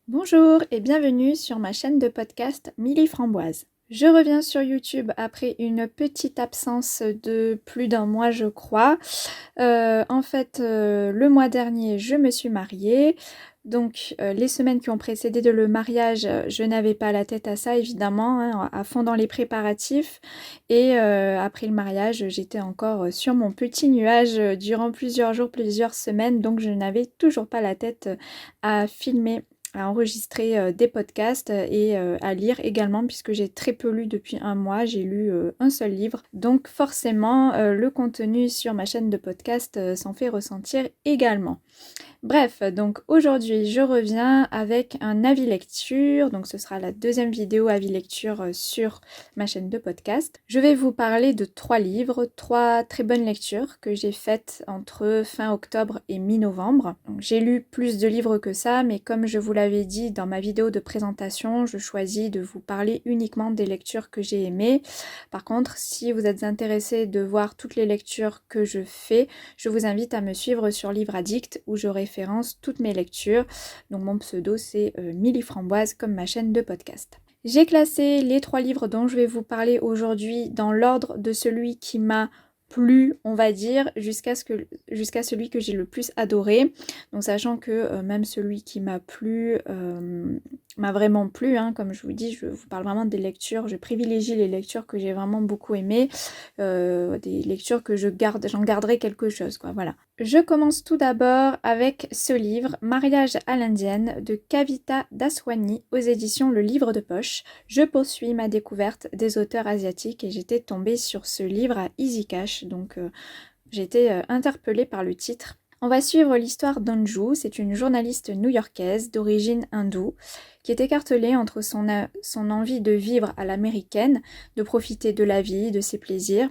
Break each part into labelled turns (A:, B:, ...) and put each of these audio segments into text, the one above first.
A: Bonjour et bienvenue sur ma chaîne de podcast Milly Framboise. Je reviens sur YouTube après une petite absence de plus d'un mois je crois. Le mois dernier je me suis mariée. Donc les semaines qui ont précédé le mariage, je n'avais pas la tête à ça évidemment, hein, à fond dans les préparatifs. Et après le mariage, j'étais encore sur mon petit nuage durant plusieurs jours, plusieurs semaines. Donc je n'avais toujours pas la tête à filmer, à enregistrer des podcasts et à lire également puisque j'ai très peu lu depuis un mois, j'ai lu un seul livre. Donc forcément le contenu sur ma chaîne de podcast s'en fait ressentir également. Bref, donc aujourd'hui je reviens avec un avis lecture, donc ce sera la deuxième vidéo avis lecture sur ma chaîne de podcast. Je vais vous parler de 3 livres, 3 très bonnes lectures que j'ai faites entre fin octobre et mi-novembre. J'ai lu plus de livres que ça, mais comme je vous l'avais dit dans ma vidéo de présentation, je choisis de vous parler uniquement des lectures que j'ai aimées. Par contre, si vous êtes intéressé de voir toutes les lectures que je fais, je vous invite à me suivre sur Livre Addict où je référence toutes mes lectures. Donc mon pseudo c'est Milly Framboise comme ma chaîne de podcast. J'ai classé les 3 livres dont je vais vous parler aujourd'hui dans l'ordre de celui qui m'a plu, on va dire, jusqu'à celui que j'ai le plus adoré. Donc sachant que même celui qui m'a plu m'a vraiment plu, hein. Comme je vous dis, je vous parle vraiment des lectures, je privilégie les lectures que j'ai vraiment beaucoup aimées, des lectures que j'en garderai quelque chose, quoi, voilà. Je commence tout d'abord avec ce livre, Mariage à l'indienne, de Kavita Daswani, aux éditions Le Livre de Poche. Je poursuis ma découverte des auteurs asiatiques et j'étais tombée sur ce livre à Easy Cash, donc j'ai été interpellée par le titre. On va suivre l'histoire d'Anju, c'est une journaliste new-yorkaise d'origine hindoue qui est écartelée entre son envie de vivre à l'américaine, de profiter de la vie, de ses plaisirs,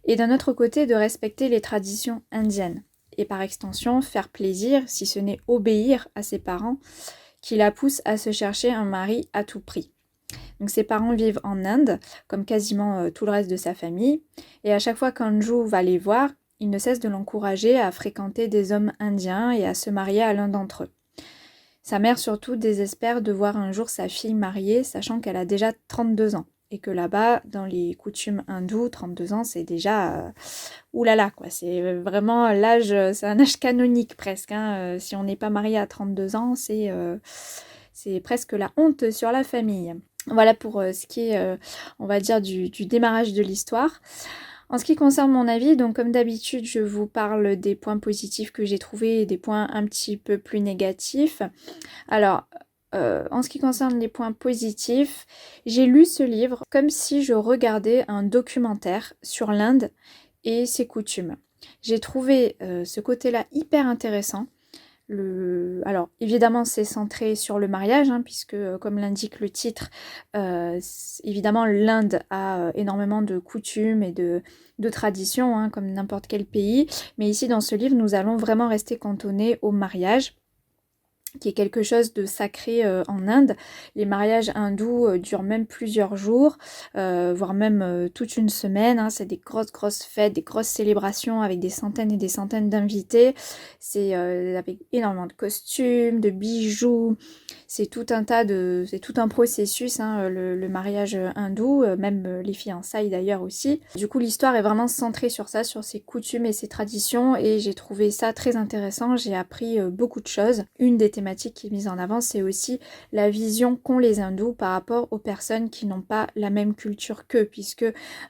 A: et d'un autre côté de respecter les traditions indiennes, et par extension faire plaisir, si ce n'est obéir à ses parents, qui la poussent à se chercher un mari à tout prix. Donc ses parents vivent en Inde, comme quasiment tout le reste de sa famille, et à chaque fois qu'Anju va les voir, il ne cesse de l'encourager à fréquenter des hommes indiens et à se marier à l'un d'entre eux. Sa mère surtout désespère de voir un jour sa fille mariée, sachant qu'elle a déjà 32 ans. Et que là-bas, dans les coutumes hindoues, 32 ans, c'est déjà... oulala, quoi. C'est vraiment l'âge... c'est un âge canonique presque, hein. Si on n'est pas marié à 32 ans, c'est presque la honte sur la famille. Voilà pour ce qui est, on va dire, du démarrage de l'histoire. En ce qui concerne mon avis, donc comme d'habitude, je vous parle des points positifs que j'ai trouvés et des points un petit peu plus négatifs. Alors, en ce qui concerne les points positifs, j'ai lu ce livre comme si je regardais un documentaire sur l'Inde et ses coutumes. J'ai trouvé ce côté-là hyper intéressant. Alors évidemment c'est centré sur le mariage, hein, puisque comme l'indique le titre, évidemment l'Inde a énormément de coutumes et de traditions, hein, comme n'importe quel pays. Mais ici dans ce livre nous allons vraiment rester cantonnés au mariage, qui est quelque chose de sacré en Inde. Les mariages hindous durent même plusieurs jours, voire même toute une semaine, hein. C'est des grosses fêtes, des grosses célébrations avec des centaines et des centaines d'invités. C'est avec énormément de costumes, de bijoux. C'est tout un processus, hein, le mariage hindou, même les fiançailles d'ailleurs aussi. Du coup, l'histoire est vraiment centrée sur ça, sur ses coutumes et ses traditions, et j'ai trouvé ça très intéressant. J'ai appris beaucoup de choses. Une des thématiques qui est mise en avant, c'est aussi la vision qu'ont les hindous par rapport aux personnes qui n'ont pas la même culture qu'eux, puisque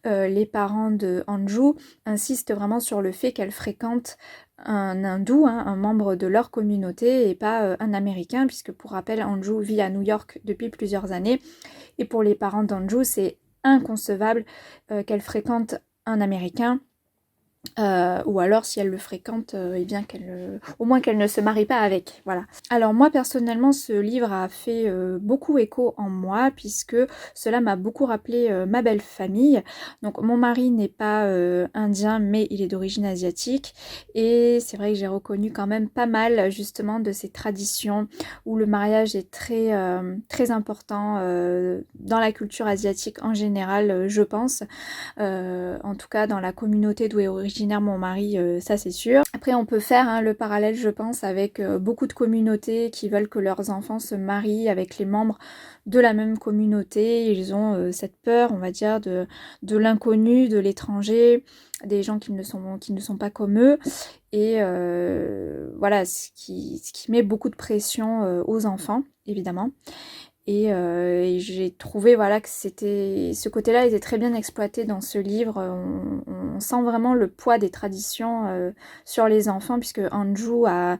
A: les parents de Anju insistent vraiment sur le fait qu'elle fréquente un hindou, hein, un membre de leur communauté et pas un américain, puisque pour rappel Anju vit à New York depuis plusieurs années et pour les parents d'Anju c'est inconcevable qu'elle fréquente un américain. Ou alors si elle le fréquente, eh bien au moins qu'elle ne se marie pas avec, voilà. Alors moi personnellement ce livre a fait beaucoup écho en moi, puisque cela m'a beaucoup rappelé ma belle famille. Donc mon mari n'est pas indien, mais il est d'origine asiatique, et c'est vrai que j'ai reconnu quand même pas mal justement de ces traditions où le mariage est très important dans la culture asiatique en général, je pense. En tout cas dans la communauté d'où est originaire originaire mon mari, ça c'est sûr. Après on peut faire le parallèle je pense avec beaucoup de communautés qui veulent que leurs enfants se marient avec les membres de la même communauté. Ils ont cette peur on va dire de l'inconnu, de l'étranger, des gens qui ne sont pas comme eux. Et voilà, ce qui met beaucoup de pression aux enfants, évidemment. Et j'ai trouvé voilà, que ce côté-là était très bien exploité dans ce livre. On sent vraiment le poids des traditions sur les enfants, puisque Anju a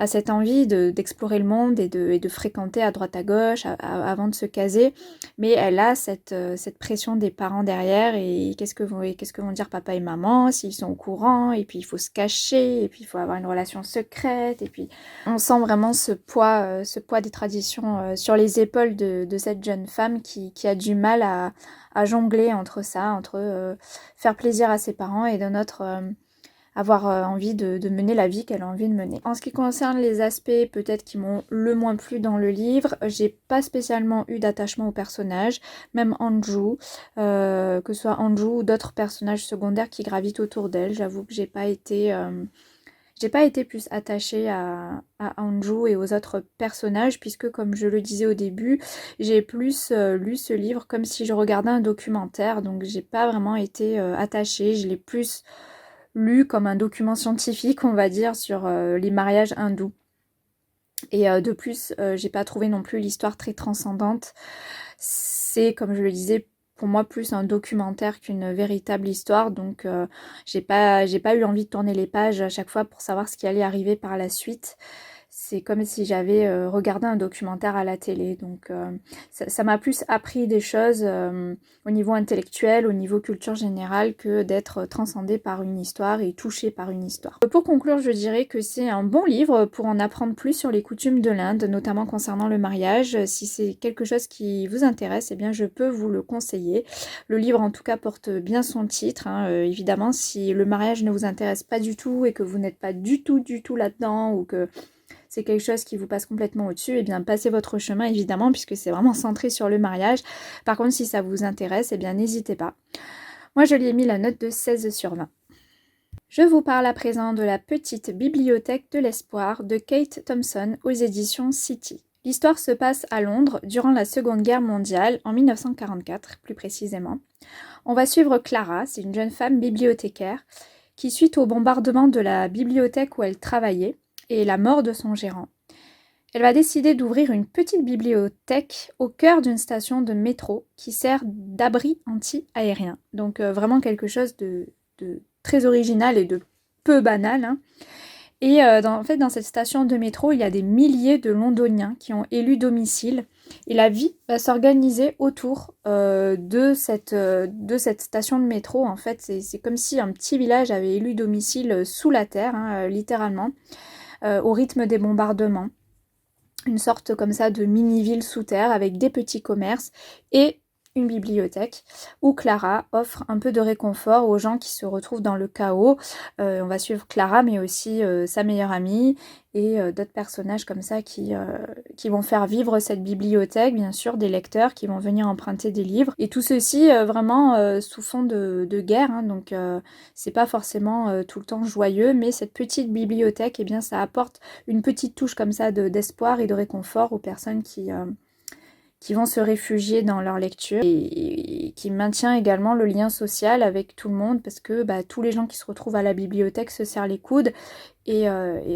A: cette envie d'explorer le monde et de fréquenter à droite à gauche avant de se caser. Mais elle a cette pression des parents derrière, et qu'est-ce que vont dire papa et maman s'ils sont au courant, et puis il faut se cacher, et puis il faut avoir une relation secrète, et puis on sent vraiment ce poids des traditions sur les épaules de cette jeune femme qui a du mal à jongler entre ça, entre faire plaisir à ses parents et d'un autre avoir envie de mener la vie qu'elle a envie de mener. En ce qui concerne les aspects peut-être qui m'ont le moins plu dans le livre, j'ai pas spécialement eu d'attachement au personnage, même Anju, que ce soit Anju ou d'autres personnages secondaires qui gravitent autour d'elle. J'avoue que j'ai pas été plus attachée à Anju et aux autres personnages, puisque comme je le disais au début, j'ai plus lu ce livre comme si je regardais un documentaire, donc j'ai pas vraiment été attachée, je l'ai plus lu comme un document scientifique, on va dire, sur les mariages hindous. Et de plus, j'ai pas trouvé non plus l'histoire très transcendante. C'est, comme je le disais, pour moi plus un documentaire qu'une véritable histoire, donc j'ai pas eu envie de tourner les pages à chaque fois pour savoir ce qui allait arriver par la suite. C'est comme si j'avais regardé un documentaire à la télé, donc ça m'a plus appris des choses au niveau intellectuel, au niveau culture générale, que d'être transcendée par une histoire et touchée par une histoire. Pour conclure, je dirais que c'est un bon livre pour en apprendre plus sur les coutumes de l'Inde, notamment concernant le mariage. Si c'est quelque chose qui vous intéresse, eh bien je peux vous le conseiller. Le livre en tout cas porte bien son titre, évidemment si le mariage ne vous intéresse pas du tout et que vous n'êtes pas du tout là-dedans, ou que c'est quelque chose qui vous passe complètement au-dessus, et bien passez votre chemin évidemment, puisque c'est vraiment centré sur le mariage. Par contre, si ça vous intéresse, eh bien n'hésitez pas. Moi, je lui ai mis la note de 16 sur 20. Je vous parle à présent de La petite bibliothèque de l'espoir de Kate Thompson aux éditions City. L'histoire se passe à Londres durant la Seconde Guerre mondiale, en 1944 plus précisément. On va suivre Clara, c'est une jeune femme bibliothécaire, qui suite au bombardement de la bibliothèque où elle travaillait, et la mort de son gérant, elle va décider d'ouvrir une petite bibliothèque au cœur d'une station de métro qui sert d'abri anti-aérien. Donc vraiment quelque chose de très original et de peu banal. Et en fait, dans cette station de métro, il y a des milliers de Londoniens qui ont élu domicile. Et la vie va s'organiser autour de cette station de métro. En fait, c'est comme si un petit village avait élu domicile sous la terre, littéralement. Au rythme des bombardements. Une sorte comme ça de mini-ville sous terre avec des petits commerces et une bibliothèque où Clara offre un peu de réconfort aux gens qui se retrouvent dans le chaos. On va suivre Clara, mais aussi sa meilleure amie et d'autres personnages comme ça qui vont faire vivre cette bibliothèque, bien sûr, des lecteurs qui vont venir emprunter des livres. Et tout ceci vraiment sous fond de guerre, donc c'est pas forcément tout le temps joyeux, mais cette petite bibliothèque, eh bien, ça apporte une petite touche comme ça d'espoir et de réconfort aux personnes qui vont se réfugier dans leur lecture, et qui maintient également le lien social avec tout le monde, parce que tous les gens qui se retrouvent à la bibliothèque se serrent les coudes, et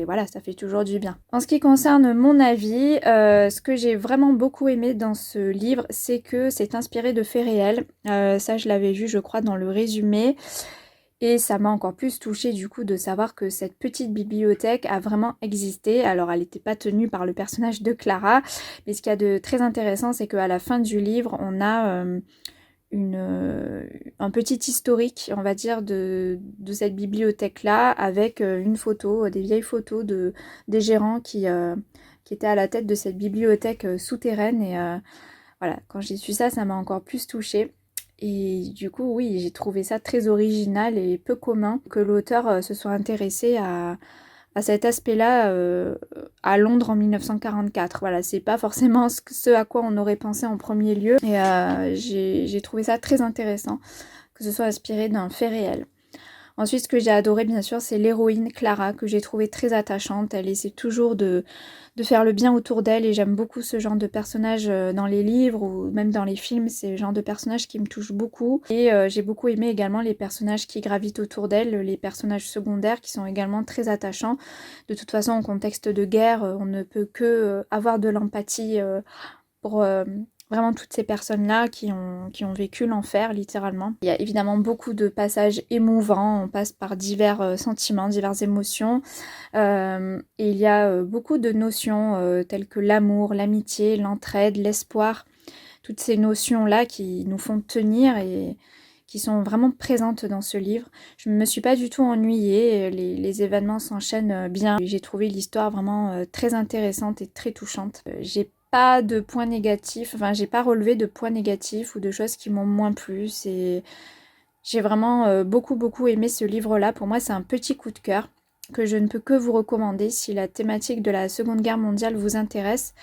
A: voilà, ça fait toujours du bien. En ce qui concerne mon avis, ce que j'ai vraiment beaucoup aimé dans ce livre, c'est que c'est inspiré de faits réels. Ça, je l'avais vu, je crois, dans le résumé. Et ça m'a encore plus touchée du coup de savoir que cette petite bibliothèque a vraiment existé. Alors elle n'était pas tenue par le personnage de Clara, mais ce qu'il y a de très intéressant, c'est qu'à la fin du livre, on a un petit historique, on va dire, de cette bibliothèque-là, avec une photo, des vieilles photos des gérants qui étaient à la tête de cette bibliothèque souterraine. Et voilà, quand j'ai su ça, ça m'a encore plus touchée. Et du coup, oui, j'ai trouvé ça très original et peu commun que l'auteur se soit intéressé à cet aspect-là à Londres en 1944. Voilà, c'est pas forcément ce à quoi on aurait pensé en premier lieu. Et j'ai trouvé ça très intéressant, que ce soit inspiré d'un fait réel. Ensuite, ce que j'ai adoré, bien sûr, c'est l'héroïne Clara, que j'ai trouvée très attachante. Elle essaie toujours de faire le bien autour d'elle et j'aime beaucoup ce genre de personnage dans les livres ou même dans les films. C'est le genre de personnage qui me touche beaucoup. Et j'ai beaucoup aimé également les personnages qui gravitent autour d'elle, les personnages secondaires qui sont également très attachants. De toute façon, en contexte de guerre, on ne peut que avoir de l'empathie pour vraiment toutes ces personnes-là qui ont vécu l'enfer, littéralement. Il y a évidemment beaucoup de passages émouvants, on passe par divers sentiments, diverses émotions, et il y a beaucoup de notions telles que l'amour, l'amitié, l'entraide, l'espoir, toutes ces notions-là qui nous font tenir et qui sont vraiment présentes dans ce livre. Je ne me suis pas du tout ennuyée, les événements s'enchaînent bien. J'ai trouvé l'histoire vraiment très intéressante et très touchante. J'ai pas de points négatifs, enfin j'ai pas relevé de points négatifs ou de choses qui m'ont moins plu. J'ai vraiment beaucoup aimé ce livre-là. Pour moi, c'est un petit coup de cœur que je ne peux que vous recommander si la thématique de la Seconde Guerre mondiale vous intéresse.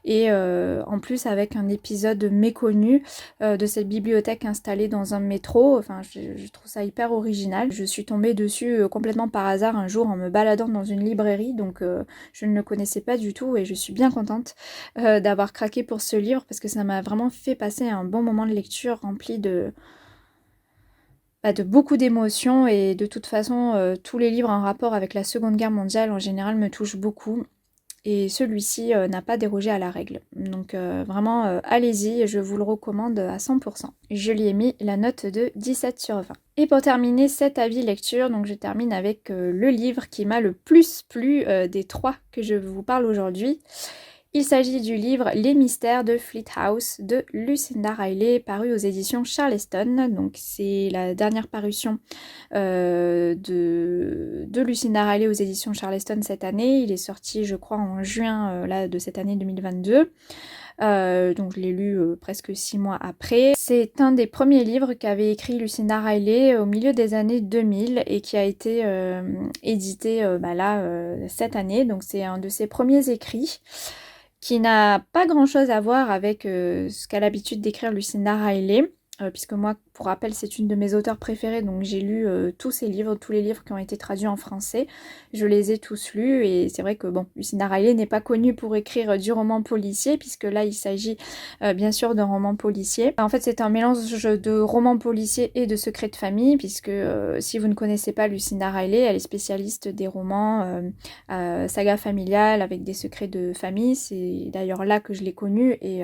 A: Et en plus avec un épisode méconnu de cette bibliothèque installée dans un métro. Enfin, je trouve ça hyper original. Je suis tombée dessus complètement par hasard un jour en me baladant dans une librairie, donc je ne le connaissais pas du tout et je suis bien contente d'avoir craqué pour ce livre parce que ça m'a vraiment fait passer un bon moment de lecture rempli de beaucoup d'émotions et de toute façon tous les livres en rapport avec la Seconde Guerre mondiale en général me touchent beaucoup et celui-ci n'a pas dérogé à la règle. Donc vraiment allez-y, je vous le recommande à 100%. Je lui ai mis la note de 17 sur 20. Et pour terminer cet avis lecture, donc je termine avec le livre qui m'a le plus plu des 3 que je vous parle aujourd'hui. Il s'agit du livre Les mystères de Fleet House de Lucinda Riley, paru aux éditions Charleston. Donc c'est la dernière parution de Lucinda Riley aux éditions Charleston cette année. Il est sorti, je crois, en juin là, de cette année 2022. Donc je l'ai lu presque 6 mois après. C'est un des premiers livres qu'avait écrit Lucinda Riley au milieu des années 2000 et qui a été édité cette année. Donc c'est un de ses premiers écrits qui n'a pas grand-chose à voir avec ce qu'a l'habitude d'écrire Lucinda Riley, puisque moi, pour rappel, c'est une de mes auteurs préférées, donc j'ai lu tous ses livres, tous les livres qui ont été traduits en français, je les ai tous lus, et c'est vrai que bon, Lucinda Riley n'est pas connue pour écrire du roman policier, puisque là, il s'agit bien sûr d'un roman policier. En fait, c'est un mélange de roman policier et de secrets de famille, puisque si vous ne connaissez pas Lucinda Riley, elle est spécialiste des romans saga familiale avec des secrets de famille, c'est d'ailleurs là que je l'ai connue, et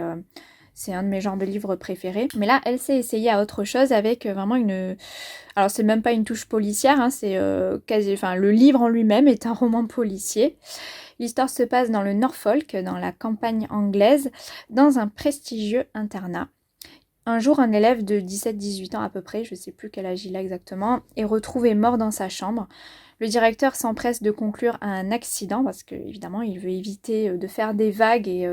A: c'est un de mes genres de livres préférés. Mais là, elle s'est essayée à autre chose avec vraiment une... Alors, c'est même pas une touche policière, hein, c'est quasi... Enfin, le livre en lui-même est un roman policier. L'histoire se passe dans le Norfolk, dans la campagne anglaise, dans un prestigieux internat. Un jour, un élève de 17-18 ans à peu près, je ne sais plus quel âge il a exactement, est retrouvé mort dans sa chambre. Le directeur s'empresse de conclure à un accident parce qu'évidemment, il veut éviter de faire des vagues et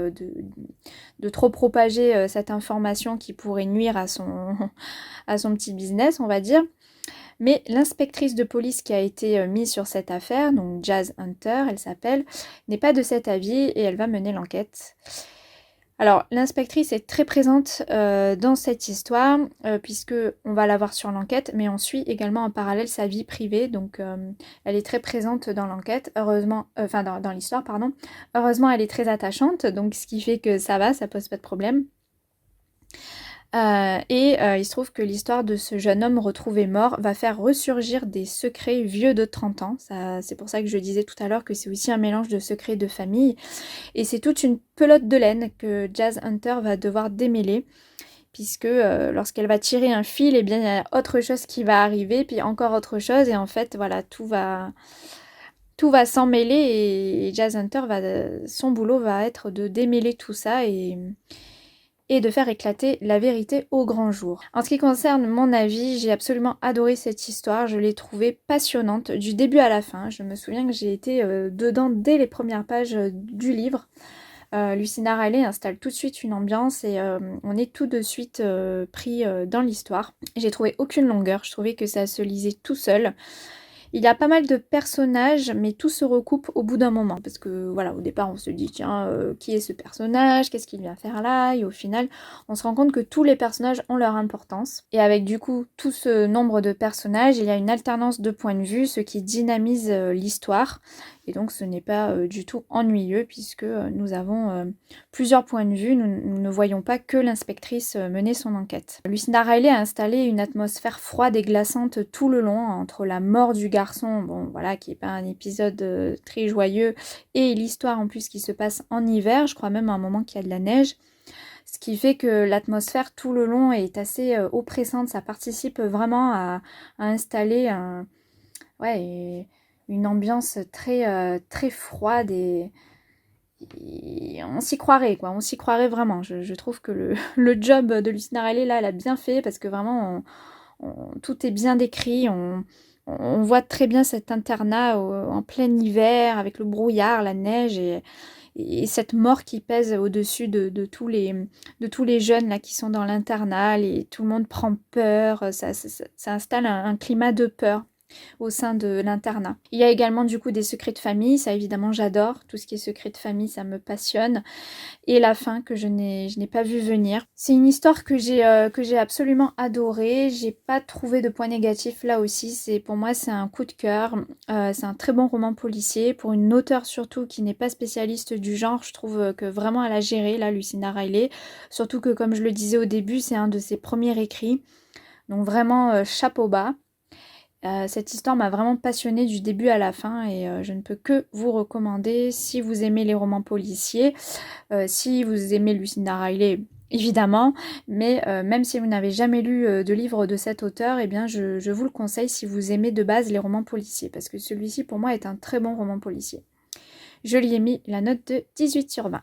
A: de trop propager cette information qui pourrait nuire à son petit business, on va dire. Mais l'inspectrice de police qui a été mise sur cette affaire, donc Jazz Hunter, elle s'appelle, n'est pas de cet avis et elle va mener l'enquête. Alors, l'inspectrice est très présente dans cette histoire, puisque on va la voir sur l'enquête, mais on suit également en parallèle sa vie privée, donc elle est très présente dans l'enquête, heureusement, dans l'histoire, pardon. Heureusement, elle est très attachante, donc ce qui fait que ça va, ça pose pas de problème. Il se trouve que l'histoire de ce jeune homme retrouvé mort va faire ressurgir des secrets vieux de 30 ans. C'est pour ça que je disais tout à l'heure que c'est aussi un mélange de secrets de famille. Et c'est toute une pelote de laine que Jazz Hunter va devoir démêler. Puisque lorsqu'elle va tirer un fil, eh bien, il y a autre chose qui va arriver, puis encore autre chose. Et en fait, voilà, tout va s'emmêler. Et Jazz Hunter, son boulot va être de démêler tout ça et de faire éclater la vérité au grand jour. En ce qui concerne mon avis, j'ai absolument adoré cette histoire, je l'ai trouvée passionnante du début à la fin. Je me souviens que j'ai été dedans dès les premières pages du livre. Lucinda Riley installe tout de suite une ambiance et on est tout de suite pris dans l'histoire. J'ai trouvé aucune longueur, je trouvais que ça se lisait tout seul. Il y a pas mal de personnages, mais tout se recoupe au bout d'un moment. Parce que voilà, au départ, on se dit, tiens, qui est ce personnage? Qu'est-ce qu'il vient faire là? Et au final, on se rend compte que tous les personnages ont leur importance. Et avec du coup tout ce nombre de personnages, il y a une alternance de points de vue, ce qui dynamise l'histoire. Et donc ce n'est pas du tout ennuyeux puisque nous avons plusieurs points de vue. Nous ne voyons pas que l'inspectrice mener son enquête. Lucinda Riley a installé une atmosphère froide et glaçante tout le long, entre la mort du garçon, bon voilà, qui n'est pas un épisode très joyeux, et l'histoire en plus qui se passe en hiver, je crois même à un moment qu'il y a de la neige. Ce qui fait que l'atmosphère tout le long est assez oppressante, ça participe vraiment à installer une ambiance très froide et on s'y croirait quoi, on s'y croirait vraiment. Je trouve que le job de Lucinda Riley là, elle a bien fait parce que vraiment tout est bien décrit, on voit très bien cet internat en plein hiver avec le brouillard, la neige et cette mort qui pèse au-dessus de tous les jeunes là qui sont dans l'internat, et tout le monde prend peur, ça installe un climat de peur au sein de l'internat. Il y a également du coup des secrets de famille, ça évidemment j'adore, tout ce qui est secret de famille ça me passionne, et la fin que je n'ai pas vu venir. C'est une histoire que j'ai absolument adorée, j'ai pas trouvé de point négatif là aussi, pour moi c'est un coup de cœur, c'est un très bon roman policier, pour une auteure surtout qui n'est pas spécialiste du genre, je trouve que vraiment elle a géré là Lucinda Riley, surtout que comme je le disais au début c'est un de ses premiers écrits, donc vraiment chapeau bas. Cette histoire m'a vraiment passionnée du début à la fin et je ne peux que vous recommander si vous aimez les romans policiers, si vous aimez Lucinda Riley évidemment, mais même si vous n'avez jamais lu de livre de cet auteur, eh bien je vous le conseille si vous aimez de base les romans policiers, parce que celui-ci pour moi est un très bon roman policier. Je lui ai mis la note de 18/20.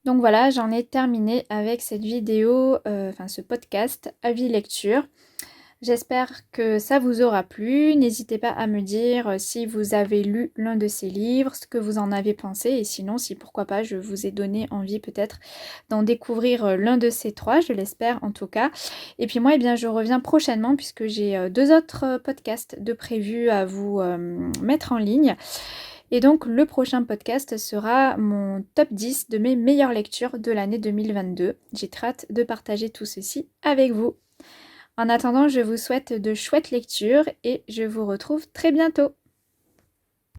A: Donc voilà, j'en ai terminé avec cette vidéo, ce podcast avis lecture. J'espère que ça vous aura plu. N'hésitez pas à me dire si vous avez lu l'un de ces livres, ce que vous en avez pensé, et sinon, si pourquoi pas, je vous ai donné envie peut-être d'en découvrir l'un de ces trois, je l'espère en tout cas. Et puis moi, eh bien, je reviens prochainement puisque j'ai deux autres podcasts de prévus à vous mettre en ligne. Et donc le prochain podcast sera mon top 10 de mes meilleures lectures de l'année 2022. J'ai très hâte de partager tout ceci avec vous. En attendant, je vous souhaite de chouettes lectures et je vous retrouve très bientôt.